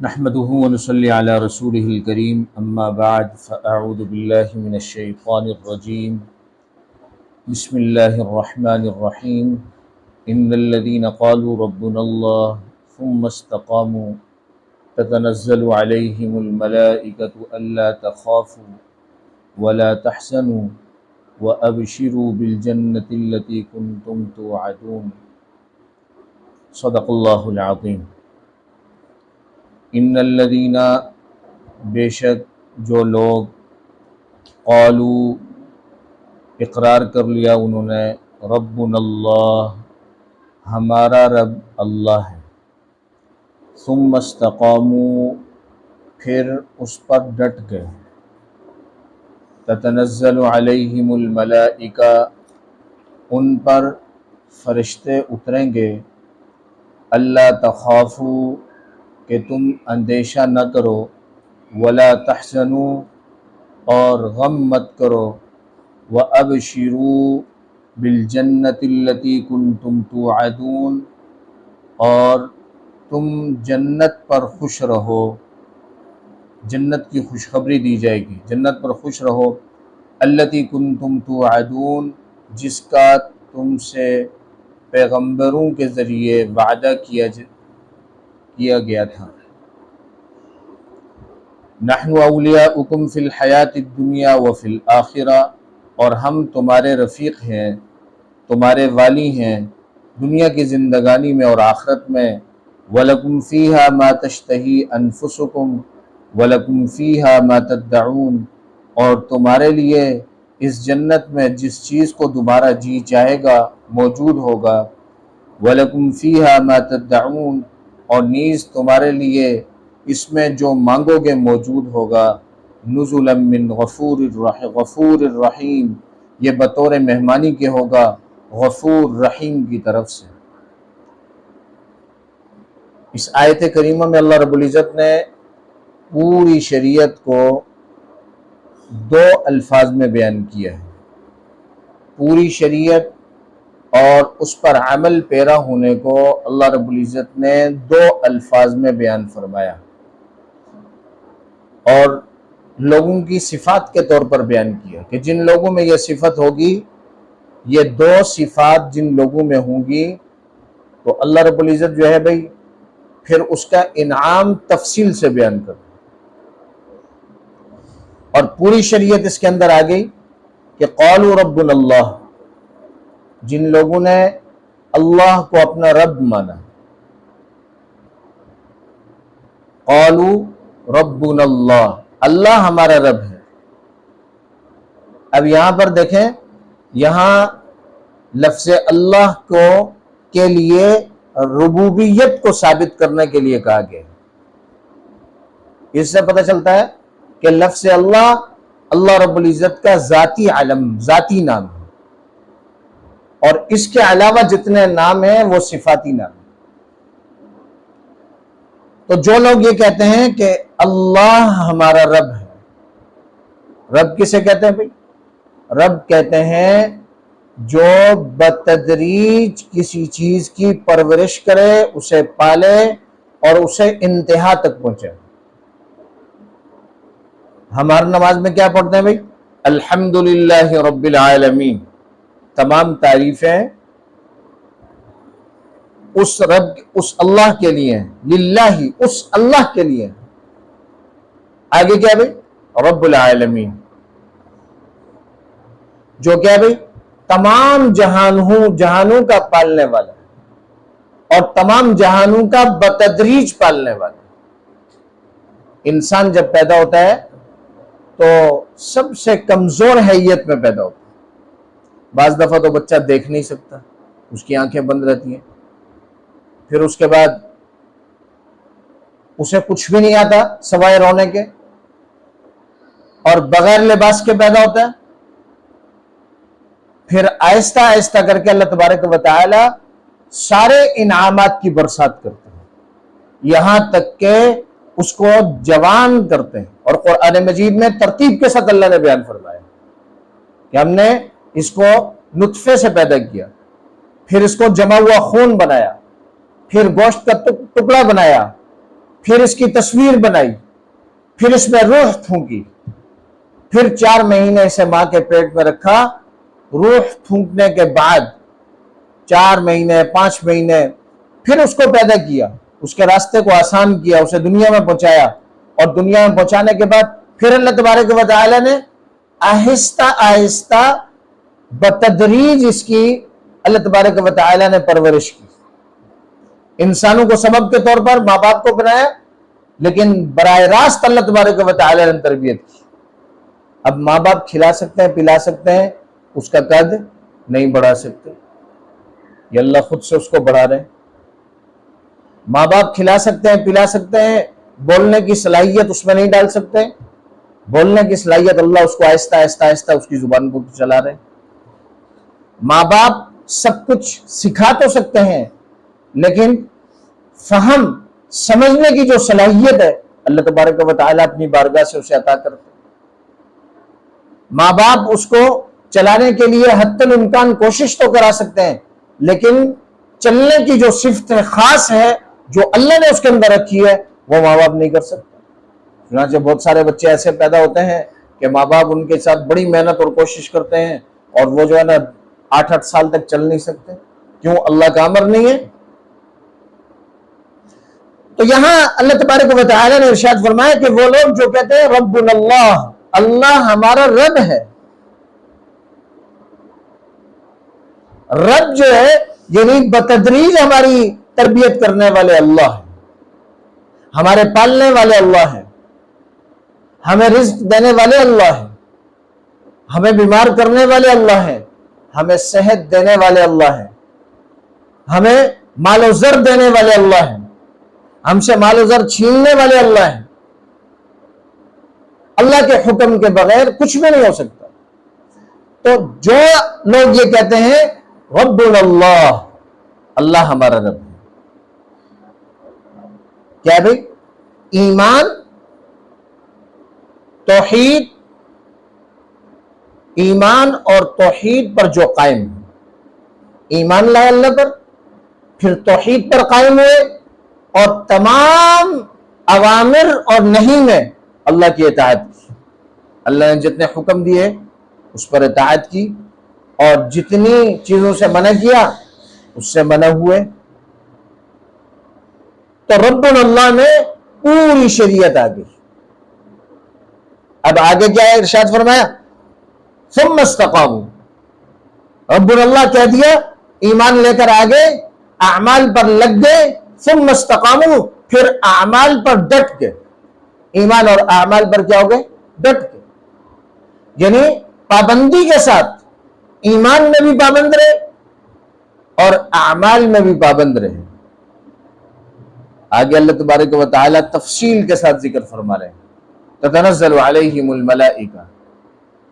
نحمده ونصلي على رسوله الكريم اما بعد فاعوذ بالله من الشيطان الرجيم بسم الله الرحمن الرحيم ان الذين قالوا ربنا الله ثم استقاموا تتنزل عليهم الملائكة الا تخافوا ولا تحزنوا وابشروا بالجنة التي كنتم توعدون صدق الله العظيم۔ ان الذین، بے شک جو لوگ، قالو اقرار کر لیا انہوں نے، ربنا اللہ ہمارا رب اللہ ہے، ثم استقاموا پھر اس پر ڈٹ گئے، تتنزل علیہم الملائکہ ان پر فرشتے اتریں گے، اللہ تخافوا کہ تم اندیشہ نہ کرو، ولا تحزنوا اور غم مت کرو، وابشروا بالجنۃ التی کنتم توعدون اور تم جنت پر خوش رہو، جنت کی خوشخبری دی جائے گی، جنت پر خوش رہو، التی کنتم توعدون جس کا تم سے پیغمبروں کے ذریعے وعدہ کیا گیا تھا۔ نحن اولیاؤکم فی الحیات الدنیا وفی الآخرہ اور ہم تمہارے رفیق ہیں، تمہارے والی ہیں دنیا کی زندگانی میں اور آخرت میں، وَلَكُمْ فِيهَا مَا تَشْتَهِي أَنفُسُكُمْ وَلَكُمْ فِيهَا مَا تَدَّعُونَ اور تمہارے لیے اس جنت میں جس چیز کو تمہارا جی چاہے گا موجود ہوگا، وَلَكُمْ فِيهَا مَا تَدَّعُونَ اور نیز تمہارے لیے اس میں جو مانگو گے موجود ہوگا، نزلا من غفور الرحیم یہ بطور مہمانی کے ہوگا غفور رحیم کی طرف سے۔ اس آیت کریمہ میں اللہ رب العزت نے پوری شریعت کو دو الفاظ میں بیان کیا ہے، پوری شریعت اور اس پر عمل پیرا ہونے کو اللہ رب العزت نے دو الفاظ میں بیان فرمایا، اور لوگوں کی صفات کے طور پر بیان کیا کہ جن لوگوں میں یہ صفت ہوگی، یہ دو صفات جن لوگوں میں ہوں گی تو اللہ رب العزت جو ہے بھائی پھر اس کا انعام تفصیل سے بیان کر، اور پوری شریعت اس کے اندر آ گئی کہ قالوا ربنا اللہ، جن لوگوں نے اللہ کو اپنا رب مانا، قالوا ربنا اللہ، اللہ ہمارا رب ہے۔ اب یہاں پر دیکھیں، یہاں لفظ اللہ کو کے لیے ربوبیت کو ثابت کرنے کے لیے کہا گیا، اس سے پتہ چلتا ہے کہ لفظ اللہ اللہ رب العزت کا ذاتی علم، ذاتی نام ہے، اور اس کے علاوہ جتنے نام ہیں وہ صفاتی نام ہیں۔ تو جو لوگ یہ کہتے ہیں کہ اللہ ہمارا رب ہے، رب کسے کہتے ہیں بھائی؟ رب کہتے ہیں جو بتدریج کسی چیز کی پرورش کرے، اسے پالے اور اسے انتہا تک پہنچے۔ ہماری نماز میں کیا پڑھتے ہیں بھائی؟ الحمدللہ رب العالمین، تمام تعریفیں اس رب، اس اللہ کے لیے ہیں، للہ، اس اللہ کے لیے۔ آگے کیا بھائی؟ رب العالمین، جو کیا بھائی تمام جہانوں کا پالنے والا اور تمام جہانوں کا بتدریج پالنے والا۔ انسان جب پیدا ہوتا ہے تو سب سے کمزور حیت میں پیدا ہوتا ہے، بعض دفعہ تو بچہ دیکھ نہیں سکتا، اس کی آنکھیں بند رہتی ہیں، پھر اس کے بعد اسے کچھ بھی نہیں آتا سوائے رونے کے، اور بغیر لباس کے پیدا ہوتا ہے، پھر آہستہ آہستہ کر کے اللہ تبارک و تعالی سارے انعامات کی برسات کرتے ہیں، یہاں تک کہ اس کو جوان کرتے ہیں۔ اور قرآن مجید میں ترتیب کے ساتھ اللہ نے بیان فرمایا کہ ہم نے اس کو نطفے سے پیدا کیا، پھر اس کو جمع ہوا خون بنایا، پھر گوشت کا ٹکڑا بنایا، پھر اس کی تصویر بنائی، پھر اس میں روح پھونکی، پھر 4 مہینے اسے ماں کے پیٹ میں رکھا، روح پھونکنے کے بعد 4 مہینے 5 مہینے پھر اس کو پیدا کیا، اس کے راستے کو آسان کیا، اسے دنیا میں پہنچایا، اور دنیا میں پہنچانے کے بعد پھر اللہ تبارک و تعالی نے آہستہ آہستہ بتدریج اس کی اللہ تبارک و تعالی نے پرورش کی۔ انسانوں کو سبب کے طور پر ماں باپ کو بنایا، لیکن براہ راست اللہ تبارک و تعالی نے تربیت کی۔ اب ماں باپ کھلا سکتے ہیں، پلا سکتے ہیں، اس کا قد نہیں بڑھا سکتے، یہ اللہ خود سے اس کو بڑھا رہے ہیں۔ ماں باپ کھلا سکتے ہیں، پلا سکتے ہیں، بولنے کی صلاحیت اس میں نہیں ڈال سکتے، بولنے کی صلاحیت اللہ اس کو آہستہ آہستہ آہستہ اس کی زبان کو چلا رہے ہیں۔ ماں باپ سب کچھ سکھا تو سکتے ہیں، لیکن فہم سمجھنے کی جو صلاحیت ہے اللہ تبارک و تعالیٰ اپنی بارگاہ سے اسے عطا کرتے ہیں۔ ماں باپ اس کو چلانے کے لیے حتی الامکان کوشش تو کرا سکتے ہیں، لیکن چلنے کی جو صفت خاص ہے جو اللہ نے اس کے اندر رکھی ہے وہ ماں باپ نہیں کر سکتے۔ چنانچہ بہت سارے بچے ایسے پیدا ہوتے ہیں کہ ماں باپ ان کے ساتھ بڑی محنت اور کوشش کرتے ہیں، اور وہ جو ہے نا 8 سال تک چل نہیں سکتے، کیوں؟ اللہ کا امر نہیں ہے۔ تو یہاں اللہ تبارک و تعالی نے ارشاد فرمایا کہ وہ لوگ جو کہتے ہیں ربنا اللہ، اللہ ہمارا رب ہے۔ رب جو ہے یعنی بتدریج ہماری تربیت کرنے والے اللہ ہیں، ہمارے پالنے والے اللہ ہیں، ہمیں رزق دینے والے اللہ ہیں، ہمیں بیمار کرنے والے اللہ ہیں، ہمیں صحت دینے والے اللہ ہیں، ہمیں مال و زر دینے والے اللہ ہیں، ہم سے مال و زر چھیننے والے اللہ ہیں۔ اللہ کے حکم کے بغیر کچھ بھی نہیں ہو سکتا۔ تو جو لوگ یہ کہتے ہیں ربنا اللہ، اللہ ہمارا رب ہے، کیا بھئی؟ ایمان، توحید، ایمان اور توحید پر جو قائم ہے، ایمان لائے اللہ پر، پھر توحید پر قائم ہوئے، اور تمام اوامر اور نہی میں اللہ کی اطاعت کی، اللہ نے جتنے حکم دیے اس پر اطاعت کی، اور جتنی چیزوں سے منع کیا اس سے منع ہوئے، تو ربنا اللہ میں پوری شریعت آ گئی۔ اب آگے کیا ہے؟ ارشاد فرمایا ثم استقاموا، ربنا اللہ کہہ دیا، ایمان لے کر آگے اعمال پر لگ گئے، ثم استقاموا، پھر اعمال پر ڈٹ گئے۔ ایمان اور اعمال پر کیا ہو گئے؟ ڈٹ گئے، یعنی پابندی کے ساتھ ایمان میں بھی پابند رہے اور اعمال میں بھی پابند رہے۔ آگے اللہ تبارک و تعالی تفصیل کے ساتھ ذکر فرما رہے ہیں، تتنزل علیہم الملائکہ،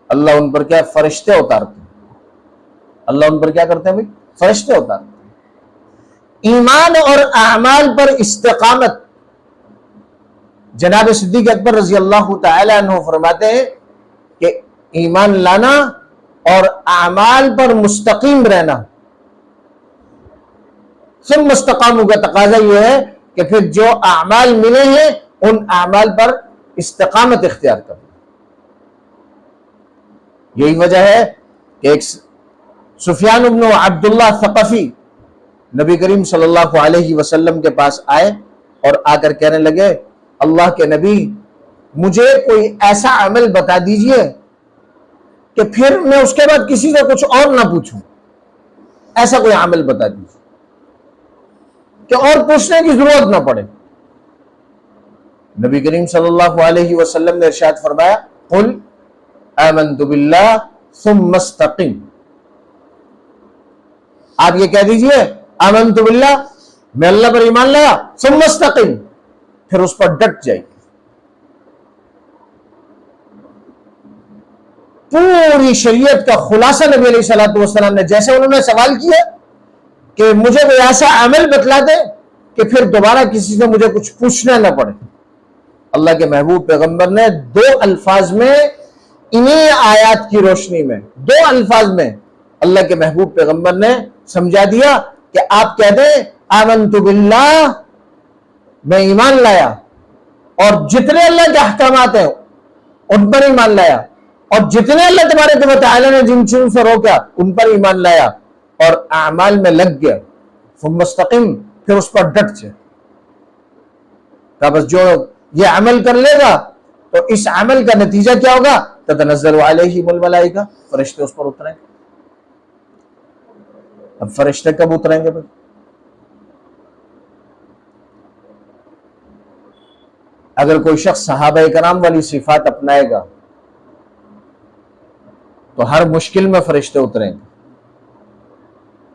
اللہ ان پر کیا؟ فرشتے اتارتے ہیں۔ اللہ ان پر کیا کرتے ہیں بھائی؟ فرشتے اتارتے ہیں۔ ایمان اور اعمال پر استقامت، جناب صدیق اکبر رضی اللہ تعالی عنہ فرماتے ہیں کہ ایمان لانا اور اعمال پر مستقیم رہنا، ثم استقاموا کا تقاضا یہ ہے کہ پھر جو اعمال ملے ہیں ان اعمال پر استقامت اختیار کرنا۔ یہی وجہ ہے کہ ایک سفیان بن عبداللہ ثقفی نبی کریم صلی اللہ علیہ وسلم کے پاس آئے اور آ کر کہنے لگے اللہ کے نبی مجھے کوئی ایسا عمل بتا دیجئے کہ پھر میں اس کے بعد کسی سے کچھ اور نہ پوچھوں، ایسا کوئی عمل بتا دیجئے کہ اور پوچھنے کی ضرورت نہ پڑے۔ نبی کریم صلی اللہ علیہ وسلم نے ارشاد فرمایا قل آمنت باللہ ثم استقم، آپ یہ کہہ دیجئے آمنت باللہ، میں اللہ پر ایمان لایا، ثم استقم، پھر اس پر ڈٹ جائیے۔ پوری شریعت کا خلاصہ نبی علیہ الصلوۃ والسلام نے، جیسے انہوں نے سوال کیا کہ مجھے کوئی ایسا عمل بتلا دے کہ پھر دوبارہ کسی سے مجھے کچھ پوچھنا نہ پڑے، اللہ کے محبوب پیغمبر نے 2 الفاظ میں، انہی آیات کی روشنی میں 2 الفاظ میں اللہ کے محبوب پیغمبر نے سمجھا دیا کہ آپ کہہ دیں آمنت باللہ، میں ایمان لایا، اور جتنے اللہ کے احکامات ہیں ان پر ایمان لایا، اور جتنے اللہ تبارک و تعالی نے جن چیزوں سے روکا ان پر ایمان لایا اور اعمال میں لگ گیا، ثم استقم، پھر اس پر ڈٹ جائے، کہ بس جو یہ عمل کر لے گا تو اس عمل کا نتیجہ کیا ہوگا؟ تتنزل علیہم الملائکہ، فرشتے اس پر اتریں گے۔ اب فرشتے کب اتریں گے بھائی؟ اگر کوئی شخص صحابہ کرام والی صفات اپنائے گا تو ہر مشکل میں فرشتے اتریں گے۔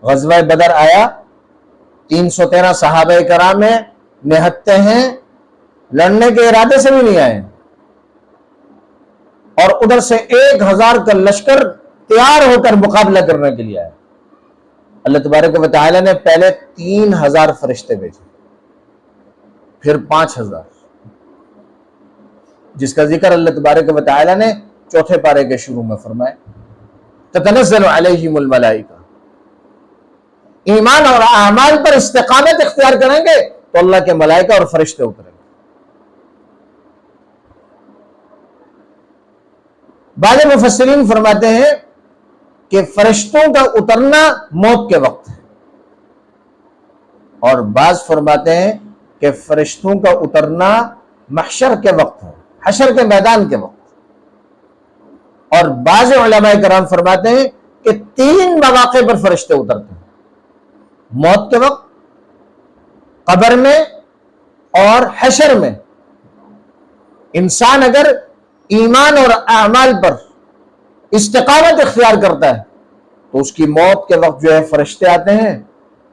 غزوہ بدر آیا، 313 صحابہ کرام ہیں، نہتے ہیں، لڑنے کے ارادے سے بھی نہیں آئے، اور ادھر سے 1000 کا لشکر تیار ہو کر مقابلہ کرنے کے لیے آیا۔ اللہ تبارک و تعالی نے پہلے 3000 فرشتے بھیجے، پھر 5000، جس کا ذکر اللہ تبارک و تعالی نے چوتھے پارے کے شروع میں فرمایا، تتنزل علیہم الملائکہ۔ ایمان اور اعمال پر استقامت اختیار کریں گے تو اللہ کے ملائکہ اور فرشتے اتریں گے۔ بعض مفسرین فرماتے ہیں کہ فرشتوں کا اترنا موت کے وقت ہے، اور بعض فرماتے ہیں کہ فرشتوں کا اترنا محشر کے وقت ہے، حشر کے میدان کے وقت، اور بعض علماء کرام فرماتے ہیں کہ 3 مواقع پر فرشتے اترتے ہیں، موت کے وقت، قبر میں، اور حشر میں۔ انسان اگر ایمان اور اعمال پر استقامت اختیار کرتا ہے تو اس کی موت کے وقت جو ہے فرشتے آتے ہیں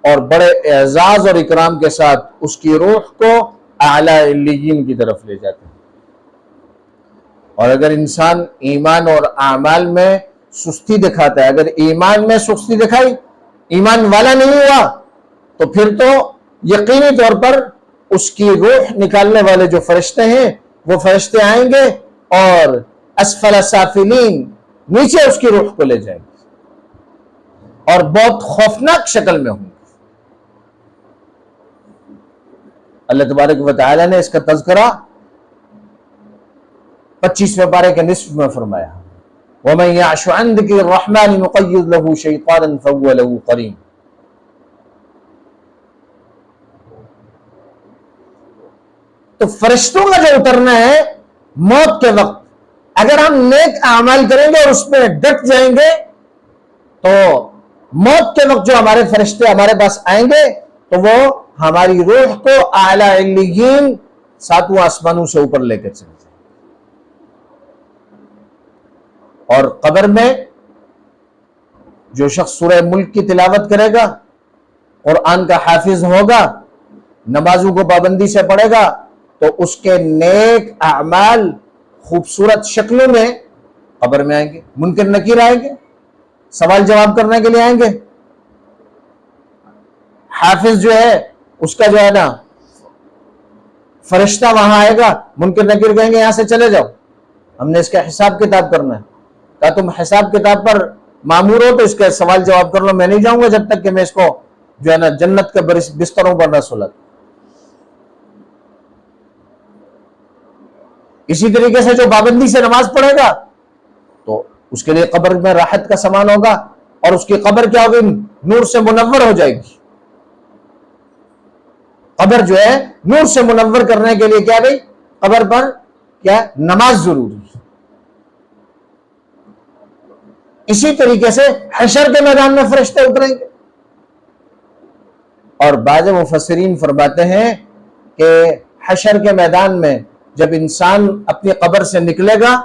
اور بڑے اعزاز اور اکرام کے ساتھ اس کی روح کو اعلیٰ علیین کی طرف لے جاتے ہیں۔ اور اگر انسان ایمان اور اعمال میں سستی دکھاتا ہے، اگر ایمان میں سستی دکھائی، ایمان والا نہیں ہوا، تو پھر تو یقینی طور پر اس کی روح نکالنے والے جو فرشتے ہیں وہ فرشتے آئیں گے اور اسفل سافلین، نیچے اس کی روح کو لے جائیں گے اور بہت خوفناک شکل میں ہوں گے۔ اللہ تبارک و تعالی نے اس کا تذکرہ 25ویں پارے کے نصف میں فرمایا، وَمَن يَعْشُ عَن ذِكْرِ الرَّحْمَنِ نُقَيِّضْ لَهُ شَيْطَانًا فَهُوَ لَهُ قَرِينٌ۔ تو فرشتوں کا جو اترنا ہے موت کے وقت، اگر ہم نیک اعمال کریں گے اور اس میں ڈٹ جائیں گے تو موت کے وقت جو ہمارے فرشتے ہمارے پاس آئیں گے تو وہ ہماری روح کو اعلیٰ علیین 7 آسمانوں سے اوپر لے کر چلے جائیں۔ اور قبر میں جو شخص سورہ ملک کی تلاوت کرے گا، قرآن کا حافظ ہوگا، نمازوں کو پابندی سے پڑھے گا، تو اس کے نیک اعمال خوبصورت شکلوں میں قبر میں آئیں گے۔ منکر نکیر آئیں گے، سوال جواب کرنے کے لیے آئیں گے۔ حافظ جو ہے اس کا جو ہے نا فرشتہ وہاں آئے گا، منکر نکیر کہیں گے یہاں سے چلے جاؤ، ہم نے اس کا حساب کتاب کرنا ہے۔ کہا تم حساب کتاب پر مامور ہو تو اس کا سوال جواب کر لو، میں نہیں جاؤں گا جب تک کہ میں اس کو جو ہے نا جنت کے بستروں پر نہ سلا۔ اسی طریقے سے جو پابندی سے نماز پڑھے گا تو اس کے لیے قبر میں راحت کا سامان ہوگا، اور اس کی قبر کیا ہوگی؟ نور سے منور ہو جائے گی۔ قبر جو ہے نور سے منور کرنے کے لیے کیا بھائی؟ قبر پر کیا نماز ضروری ہے۔ اسی طریقے سے حشر کے میدان میں فرشتے اتریں گے، اور بعض مفسرین فرماتے ہیں کہ حشر کے میدان میں جب انسان اپنی قبر سے نکلے گا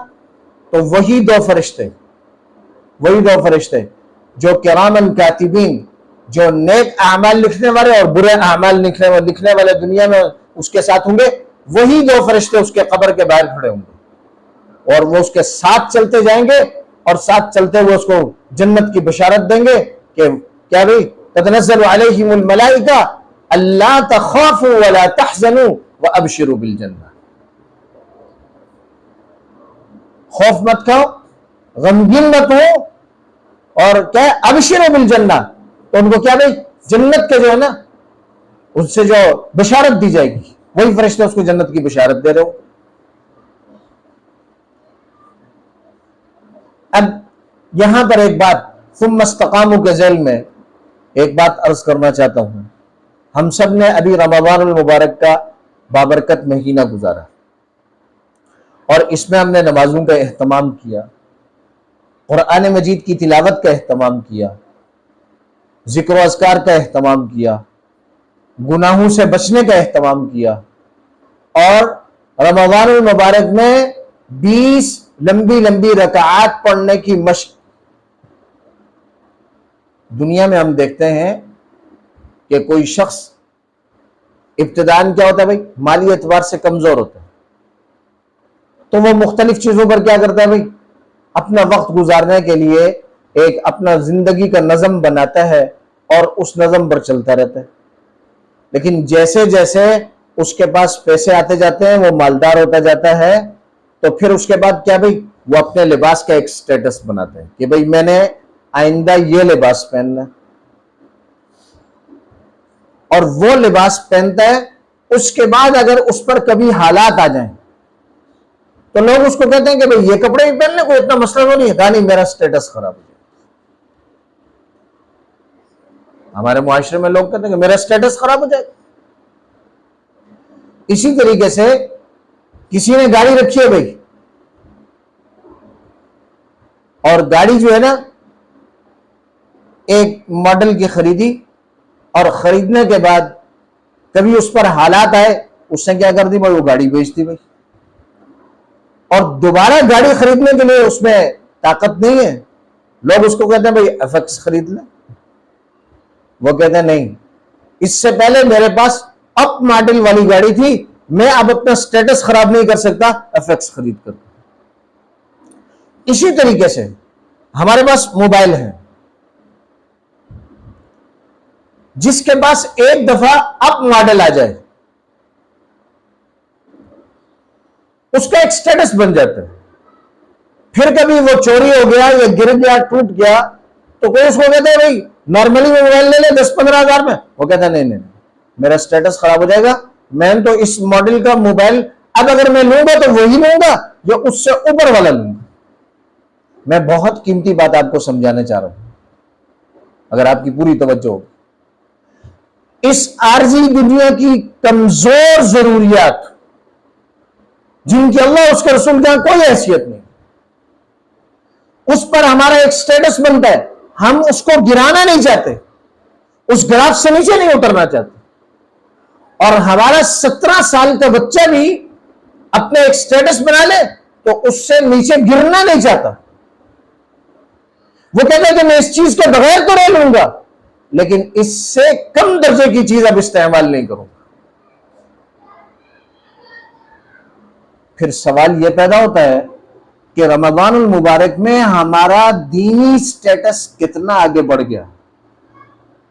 تو وہی دو فرشتے جو کرامن کاتبین، جو نیک اعمال لکھنے والے اور برے اعمال لکھنے والے دنیا میں اس کے ساتھ ہوں گے، وہی 2 فرشتے اس کے قبر کے باہر کھڑے ہوں گے، اور وہ اس کے ساتھ چلتے جائیں گے، اور ساتھ چلتے ہوئے اس کو جنت کی بشارت دیں گے کہ کیا بھئی؟ تتنزل علیہم الملائکہ الا تخافوا ولا تحزنوا وابشروا بالجنہ۔ خوف مت کھاؤ، غمگین مت ہو، اور کیا ہے؟ ابشروا بالجنہ، تو ان کو کیا بھئی؟ جنت کے جو ہے نا اس سے جو بشارت دی جائے گی۔ وہی فرشتے اس کو جنت کی بشارت دے رہے ہو. اب یہاں پر ایک بات ثم استقاموا کے ذیل میں ایک بات عرض کرنا چاہتا ہوں. ہم سب نے ابھی رمضان المبارک کا بابرکت مہینہ گزارا اور اس میں ہم نے نمازوں کا اہتمام کیا، قرآن مجید کی تلاوت کا اہتمام کیا، ذکر و اذکار کا اہتمام کیا، گناہوں سے بچنے کا اہتمام کیا، اور رمضان المبارک میں 20 لمبی لمبی رکعات پڑھنے کی مشق. دنیا میں ہم دیکھتے ہیں کہ کوئی شخص ابتداءً کیا ہوتا ہے بھائی، مالی اعتبار سے کمزور ہوتا ہے، تو وہ مختلف چیزوں پر کیا کرتا ہے بھائی، اپنا وقت گزارنے کے لیے ایک اپنا زندگی کا نظم بناتا ہے اور اس نظم پر چلتا رہتا ہے. لیکن جیسے جیسے اس کے پاس پیسے آتے جاتے ہیں، وہ مالدار ہوتا جاتا ہے، تو پھر اس کے بعد کیا بھائی، وہ اپنے لباس کا ایک سٹیٹس بناتا ہے کہ بھائی میں نے آئندہ یہ لباس پہننا ہے، اور وہ لباس پہنتا ہے. اس کے بعد اگر اس پر کبھی حالات آ جائیں تو لوگ اس کو کہتے ہیں کہ بھئی یہ کپڑے ہی پہننے کوئی اتنا مسئلہ تو نہیں ہے. کہا نہیں، میرا سٹیٹس خراب ہو جائے. ہمارے معاشرے میں لوگ کہتے ہیں کہ میرا سٹیٹس خراب ہو جائے. اسی طریقے سے کسی نے گاڑی رکھی ہے بھائی، اور گاڑی جو ہے نا ایک ماڈل کی خریدی، اور خریدنے کے بعد کبھی اس پر حالات آئے، اس نے کیا کر دی بھائی، وہ گاڑی بیچ دی بھائی، اور دوبارہ گاڑی خریدنے کے لیے اس میں طاقت نہیں ہے. لوگ اس کو کہتے ہیں بھائی ایف ایکس خرید لیں. وہ کہتے ہیں نہیں، اس سے پہلے میرے پاس اپ ماڈل والی گاڑی تھی، میں اب اپنا سٹیٹس خراب نہیں کر سکتا، ایف ایکس خرید کر. اسی طریقے سے ہمارے پاس موبائل ہے، جس کے پاس ایک دفعہ اپ ماڈل آ جائے اس کا ایک سٹیٹس بن جاتا ہے. پھر کبھی وہ چوری ہو گیا یا گر گیا ٹوٹ گیا تو کوئی اس کو کہتا ہے بھائی نارملی موبائل لے لے 10-15 ہزار میں. وہ کہتا ہے نہیں، میرا سٹیٹس خراب ہو جائے گا، میں تو اس ماڈل کا موبائل اب اگر میں لوں گا تو وہی لوں گا یا اس سے اوپر والا لوں گا. میں بہت قیمتی بات آپ کو سمجھانے چاہ رہا ہوں، اگر آپ کی پوری توجہ ہو. اس عارضی دنیا کی کمزور ضروریات جن کی اللہ اس کے رسول کا کوئی حیثیت نہیں، اس پر ہمارا ایک سٹیٹس بنتا ہے. ہم اس کو گرانا نہیں چاہتے، اس گراف سے نیچے نہیں اترنا چاہتے. اور ہمارا 17 سال کا بچہ بھی اپنے ایک سٹیٹس بنا لے تو اس سے نیچے گرنا نہیں چاہتا. وہ کہتا ہے کہ میں اس چیز کے بغیر تو رہ لوں گا، لیکن اس سے کم درجے کی چیز اب استعمال نہیں کروں گا. پھر سوال یہ پیدا ہوتا ہے کہ رمضان المبارک میں ہمارا دینی سٹیٹس کتنا آگے بڑھ گیا.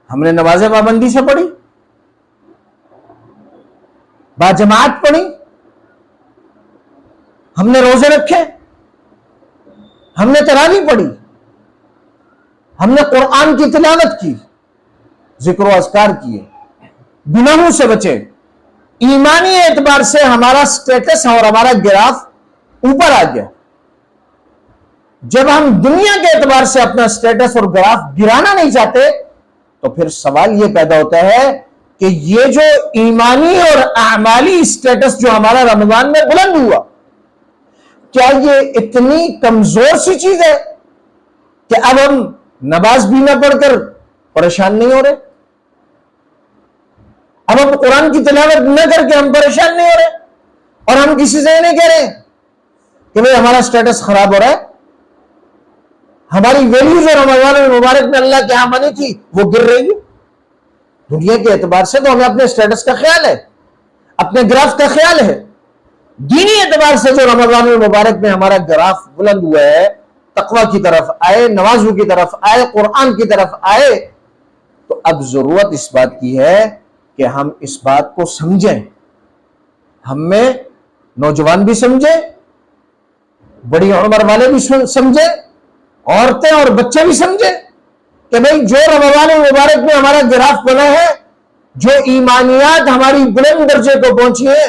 ہم نے نمازیں پابندی سے پڑھی، باجماعت پڑھی، ہم نے روزے رکھے، ہم نے تراویح پڑھی، ہم نے قرآن کی تلاوت کی، ذکر و اذکار کیے، گناہوں سے بچے. ایمانی اعتبار سے ہمارا سٹیٹس اور ہمارا گراف اوپر آ گیا. جب ہم دنیا کے اعتبار سے اپنا سٹیٹس اور گراف گرانا نہیں چاہتے تو پھر سوال یہ پیدا ہوتا ہے کہ یہ جو ایمانی اور اعمالی سٹیٹس جو ہمارا رمضان میں بلند ہوا، کیا یہ اتنی کمزور سی چیز ہے کہ اب ہم نماز بھی نہ پڑھ کر پریشان نہیں ہو رہے، اب ہم قرآن کی تلاوت نہ کر کے ہم پریشان نہیں ہو رہے، اور ہم کسی سے نہیں کہہ رہے کہ بھئی ہمارا سٹیٹس خراب ہو رہا ہے، ہماری ویلیوز اور رمضان المبارک میں اللہ کے ہاں بنی تھی وہ گر رہی ہے. دنیا کے اعتبار سے تو ہمیں اپنے سٹیٹس کا خیال ہے، اپنے گراف کا خیال ہے. دینی اعتبار سے جو رمضان المبارک میں ہمارا گراف بلند ہوا ہے، تقوی کی طرف آئے، نمازوں کی طرف آئے، قرآن کی طرف آئے، تو اب ضرورت اس بات کی ہے کہ ہم اس بات کو سمجھیں. ہم میں نوجوان بھی سمجھیں، بڑی عمر والے بھی سمجھیں، عورتیں اور بچے بھی سمجھیں کہ بھئی جو رمضان المبارک میں ہمارا گراف بنا ہے، جو ایمانیات ہماری بلند درجے کو پہنچی ہے،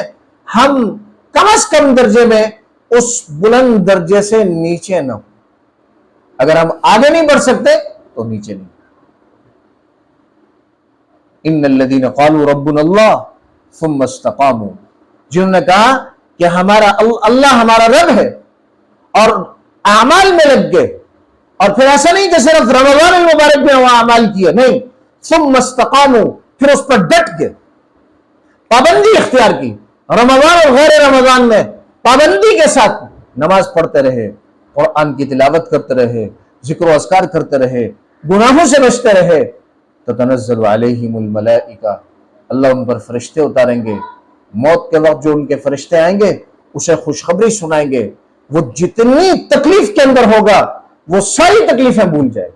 ہم کم از کم درجے میں اس بلند درجے سے نیچے نہ ہو۔ اگر ہم آگے نہیں بڑھ سکتے تو نیچے نہیں۔ ان الذين قالوا ربنا اللہ ثم استقاموا، جنہوں نے کہا کہ اللہ ہمارا رب ہے اور اعمال میں لگ گئے، اور پھر ایسا نہیں کہ صرف رمضان المبارک میں وہ اعمال کیے، نہیں، ثم استقاموا، پھر اس پر ڈٹ گئے، پابندی اختیار کی، رمضان اور غیر رمضان میں پابندی کے ساتھ نماز پڑھتے رہے، قرآن کی تلاوت کرتے رہے، ذکر و اذکار کرتے رہے، گناہوں سے بچتے رہے، تتنزل علیہم الملائکہ، اللہ ان پر فرشتے اتاریں گے، موت کے وقت جو ان کے فرشتے آئیں گے اسے خوشخبری سنائیں گے، وہ جتنی تکلیف کے اندر ہوگا وہ ساری تکلیفیں بھول جائے گا۔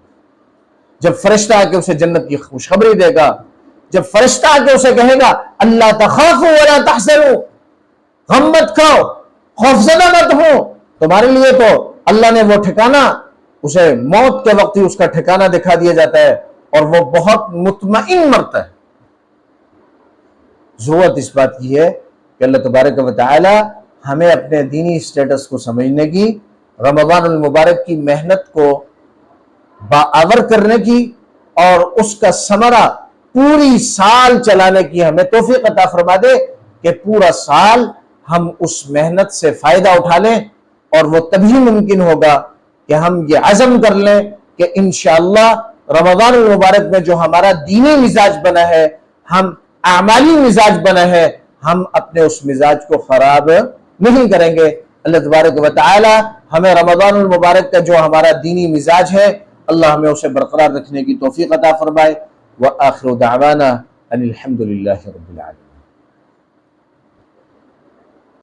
جب فرشتہ آ کے اسے جنت کی خوشخبری دے گا، جب فرشتہ آ کے اسے کہے گا اللہ تخافوا ولا تحزنوا، غم مت کھاؤ، خوفزدہ مت ہو، تمہارے لیے تو اللہ نے وہ ٹھکانہ، اسے موت کے وقت ہی اس کا ٹھکانہ دکھا دیا جاتا ہے اور وہ بہت مطمئن مرتا ہے۔ ضرورت اس بات کی ہے کہ اللہ تبارک و تعالی ہمیں اپنے دینی سٹیٹس کو سمجھنے کی، رمضان المبارک کی محنت کو باآور کرنے کی اور اس کا ثمرہ پوری سال چلانے کی ہمیں توفیق عطا فرما دے کہ پورا سال ہم اس محنت سے فائدہ اٹھا لیں، اور وہ تبھی ممکن ہوگا کہ ہم یہ عزم کر لیں کہ انشاءاللہ رمضان المبارک میں جو ہمارا دینی مزاج بنا ہے، ہم اعمالی مزاج بنا ہے، ہم اپنے اس مزاج کو خراب نہیں کریں گے۔ اللہ تبارک و تعالی ہمیں رمضان المبارک کا جو ہمارا دینی مزاج ہے، اللہ ہمیں اسے برقرار رکھنے کی توفیق عطا فرمائے۔ وآخر دعوانا ان الحمد للہ رب العالمین۔